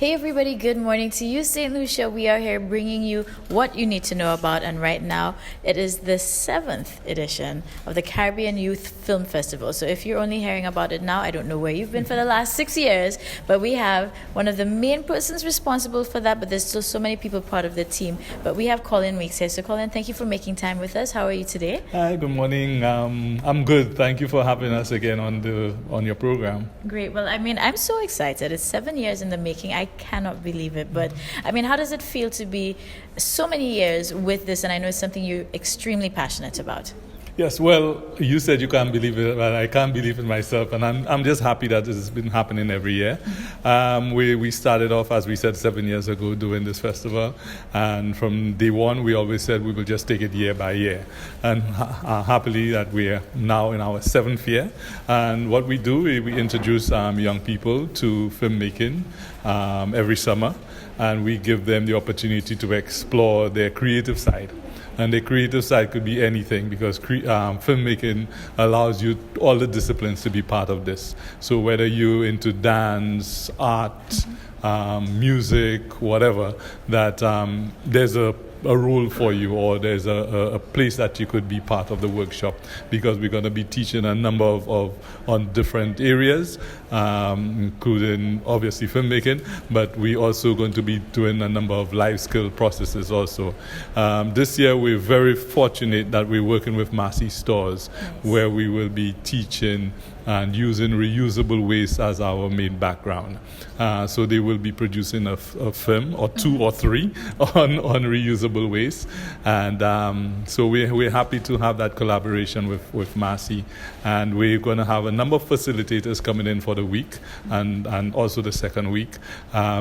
Hey everybody, good morning to you, St. Lucia. We are here bringing you what you need to know about, and right now it is the 7th edition of the Caribbean Youth Film Festival. So if you're only hearing about it now, I don't know where you've been for the last 6 years, but we have one of the main persons responsible for that, but there's still so many people part of the team. But we have Colin Weeks here. So Colin, thank you for making time with us. How are you today? Hi, good morning. I'm good. Thank you for having us again on your program. Great. Well, I'm so excited. It's 7 years in the making. I cannot believe it. But how does it feel to be so many years with this? And I know it's something you're extremely passionate about. Yes, well, you said you can't believe it, but I can't believe it myself, and I'm just happy that this has been happening every year. We started off, as we said, 7 years ago doing this festival, and from day one we always said we will just take it year by year, and happily that we are now in our 7th year. And what we do, we introduce young people to filmmaking every summer, and we give them the opportunity to explore their creative side. And the creative side could be anything, because filmmaking allows you all the disciplines to be part of this. So whether you're into dance, art, music, whatever, that there's a role for you, or there's a place that you could be part of the workshop, because we're going to be teaching a number on different areas, including obviously filmmaking, but we're also going to be doing a number of life skill processes also. This year we're very fortunate that we're working with Massy Stores, where we will be teaching and using reusable waste as our main background. So they will be producing a film or 2 or 3 on reusable waste. And so we're happy to have that collaboration with Massy. And we're going to have a number of facilitators coming in for the week and also the second week,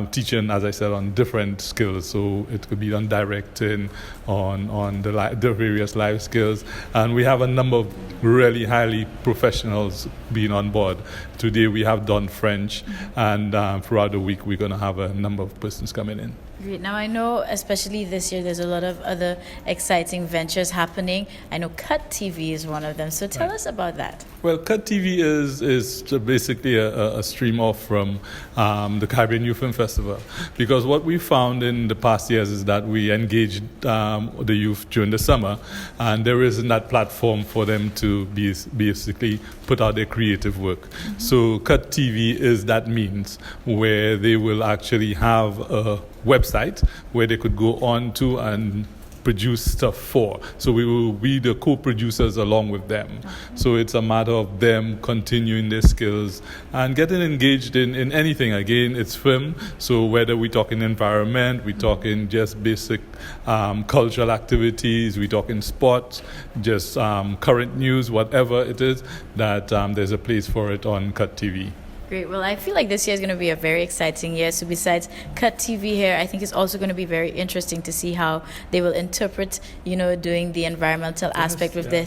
teaching, as I said, on different skills. So it could be on directing, on the various life skills. And we have a number of really highly professionals being on board. Today we have done French, and throughout the week we're going to have a number of persons coming in. Great. Now I know, especially this year, there's a lot of other exciting ventures happening. I know Cut TV is one of them. So tell us about that. Well, Cut TV is basically a stream off from the Caribbean Youth Film Festival, because what we found in the past years is that we engaged the youth during the summer, and there isn't that platform for them to basically put out their creative work. Mm-hmm. So Cut TV is that means where they will actually have a website where they could go on to and produce stuff for. So we will be the co-producers along with them. So it's a matter of them continuing their skills and getting engaged in anything. Again, it's film. So whether we're talking environment, we're talking just basic cultural activities, we're talking sports, just current news, whatever it is, that there's a place for it on Cut TV. Great. Well, I feel like this year is going to be a very exciting year. So besides Cut TV here, I think it's also going to be very interesting to see how they will interpret, doing the environmental aspect with their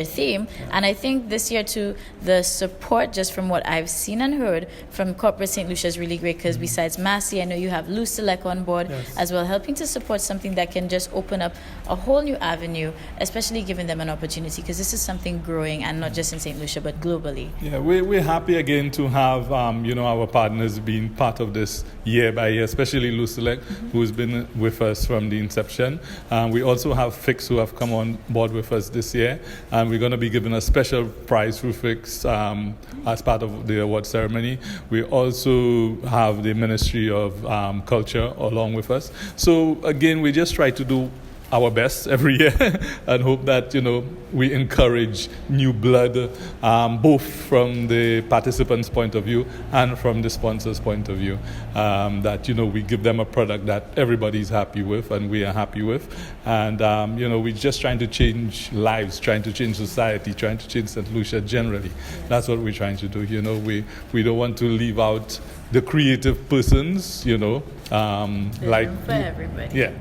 theme. Yeah. And I think this year too, the support, just from what I've seen and heard from Corporate St. Lucia, is really great, because besides Massy, I know you have Lucilec on board as well, helping to support something that can just open up a whole new avenue, especially giving them an opportunity, because this is something growing, and not just in St. Lucia, but globally. Yeah, we're happy again to have our partners being part of this year by year, especially Lucilec, who's been with us from the inception. We also have Fix, who have come on board with us this year, and we're going to be giving a special prize through Fix as part of the award ceremony. We also have the Ministry of Culture along with us. So again, we just try to do our best every year and hope that we encourage new blood, both from the participants' point of view and from the sponsors' point of view, that we give them a product that everybody's happy with and we are happy with, and we're just trying to change lives, trying to change society, trying to change St. Lucia generally. That's what we're trying to do. We don't want to leave out the creative persons, like for everybody. Yeah,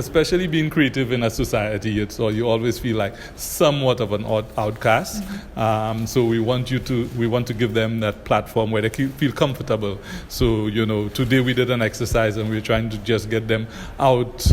especially being creative in a society, you always feel like somewhat of an outcast. So we want to give them that platform where they feel comfortable. So today we did an exercise, and we're trying to just get them out,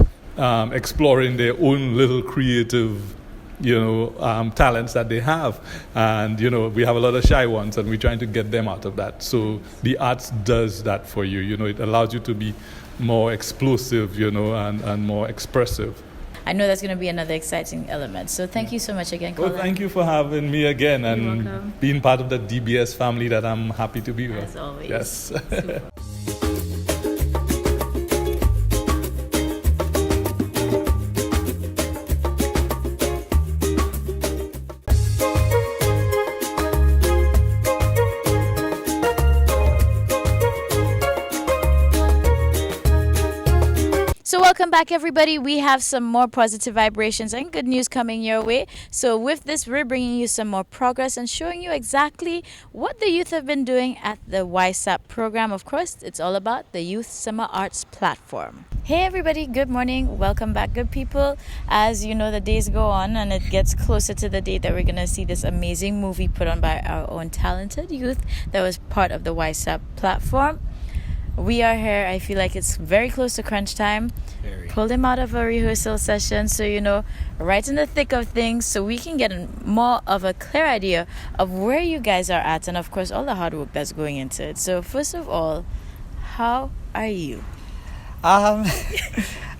exploring their own little creative talents that they have. And, we have a lot of shy ones, and we're trying to get them out of that. So the arts does that for you. It allows you to be more explosive, and more expressive. I know that's going to be another exciting element. So thank you so much again, Colin. Well, thank you for having me again and You're welcome. Being part of the DBS family that I'm happy to be with. As always. Yes. Super. So welcome back, everybody. We have some more positive vibrations and good news coming your way. So with this, we're bringing you some more progress and showing you exactly what the youth have been doing at the YSAP program. Of course, it's all about the Youth Summer Arts Platform. Hey everybody, good morning. Welcome back, good people. As you know, the days go on and it gets closer to the date that we're going to see this amazing movie put on by our own talented youth that was part of the YSAP platform. We are here. I feel like it's very close to crunch time. Pulled him out of a rehearsal session, so right in the thick of things, so we can get more of a clear idea of where you guys are at, and of course all the hard work that's going into it. So first of all, how are you? I'm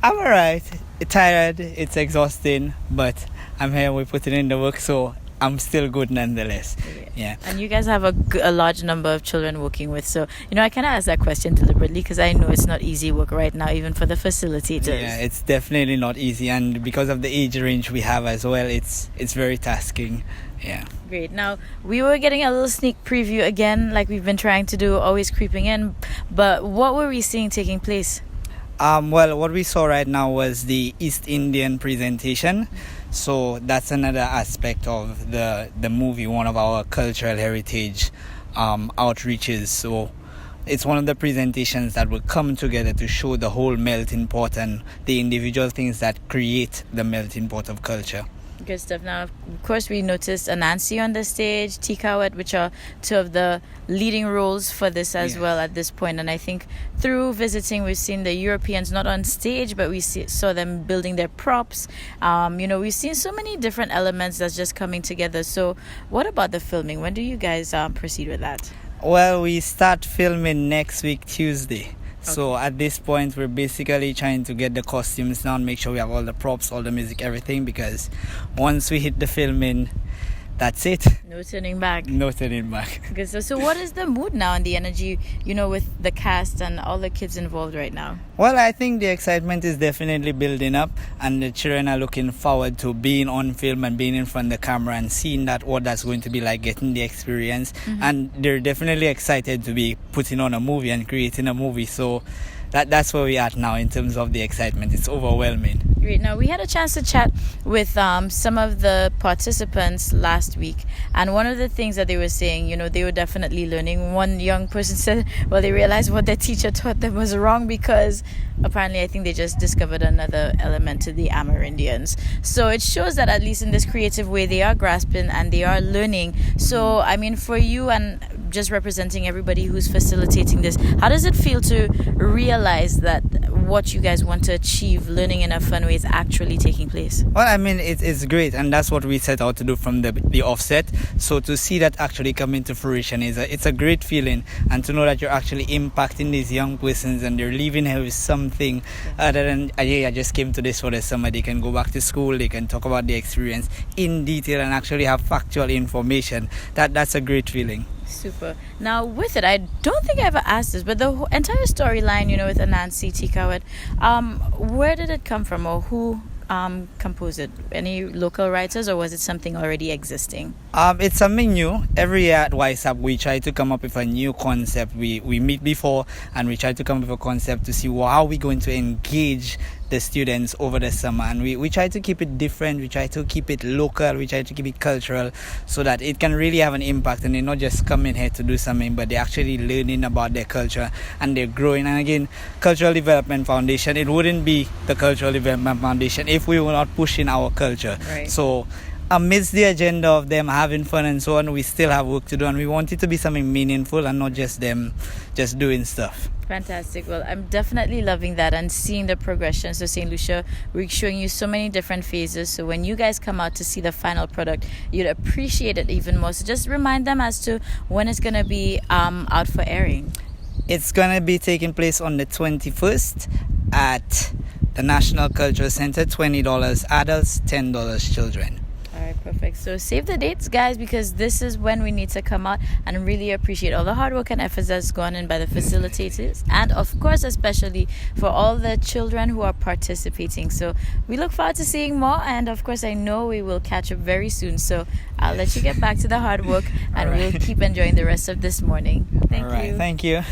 alright. Tired, it's exhausting, but I'm here. We're putting in the work, so I'm still good nonetheless. Yeah. And you guys have a large number of children working with, so I kind of ask that question deliberately because I know it's not easy work right now, even for the facilitators. Yeah, it's definitely not easy, and because of the age range we have as well, it's very tasking. Yeah. Great. Now, we were getting a little sneak preview again, like we've been trying to do, always creeping in, but what were we seeing taking place? Well, what we saw right now was the East Indian presentation. So that's another aspect of the movie, one of our cultural heritage outreaches. So it's one of the presentations that will come together to show the whole melting pot and the individual things that create the melting pot of culture. Good stuff. Now, of course, we noticed Anansi on the stage, Tikawat, which are two of the leading roles for this as well at this point. And I think through visiting, we've seen the Europeans not on stage, but we saw them building their props. We've seen so many different elements that's just coming together. So what about the filming? When do you guys proceed with that? Well, we start filming next week, Tuesday. So at this point, we're basically trying to get the costumes down, make sure we have all the props, all the music, everything, because once we hit the filming, that's it. No turning back. No turning back. Good. So what is the mood now and the energy, with the cast and all the kids involved right now? Well, I think the excitement is definitely building up, and the children are looking forward to being on film and being in front of the camera and seeing what that's going to be like, getting the experience. Mm-hmm. And they're definitely excited to be putting on a movie and creating a movie. So that's where we're at now in terms of the excitement. It's overwhelming. Great. Now, we had a chance to chat with some of the participants last week, and one of the things that they were saying, they were definitely learning. One young person said, well, they realized what their teacher taught them was wrong because apparently I think they just discovered another element to the Amerindians. So it shows that at least in this creative way, they are grasping and they are learning. So, for you and just representing everybody who's facilitating this, how does it feel to realize that what you guys want to achieve, learning in a fun way, is actually taking place? Well, it's great, and that's what we set out to do from the offset. So to see that actually come into fruition it's a great feeling, and to know that you're actually impacting these young persons and they're leaving here with something other than, I just came to this for the summer. They can go back to school, they can talk about the experience in detail and actually have factual information. That's a great feeling. Super. Now, with it, I don't think I ever asked this, but the entire storyline, with Anansi Tikawat, where did it come from, or who composed it? Any local writers, or was it something already existing? It's something new. Every year at YSAP, we try to come up with a new concept. We meet before, and we try to come up with a concept to see how we're going to engage the students over the summer, and we try to keep it different, we try to keep it local, we try to keep it cultural, so that it can really have an impact, and they're not just coming here to do something, but they're actually learning about their culture and they're growing. And again, Cultural Development Foundation, it wouldn't be the Cultural Development Foundation if we were not pushing our culture. Right. So amidst the agenda of them having fun and so on, we still have work to do, and we want it to be something meaningful and not just them just doing stuff. Fantastic. Well, I'm definitely loving that and seeing the progression. So St. Lucia, we're showing you so many different phases. So when you guys come out to see the final product, you'd appreciate it even more. So just remind them as to when it's going to be out for airing. It's going to be taking place on the 21st at the National Cultural Center, $20 adults, $10 children. All right, perfect. So save the dates, guys, because this is when we need to come out and really appreciate all the hard work and efforts that's gone in by the facilitators, and of course, especially for all the children who are participating. So we look forward to seeing more, and of course, I know we will catch up very soon. So I'll let you get back to the hard work, and we'll keep enjoying the rest of this morning. Thank you. Thank you.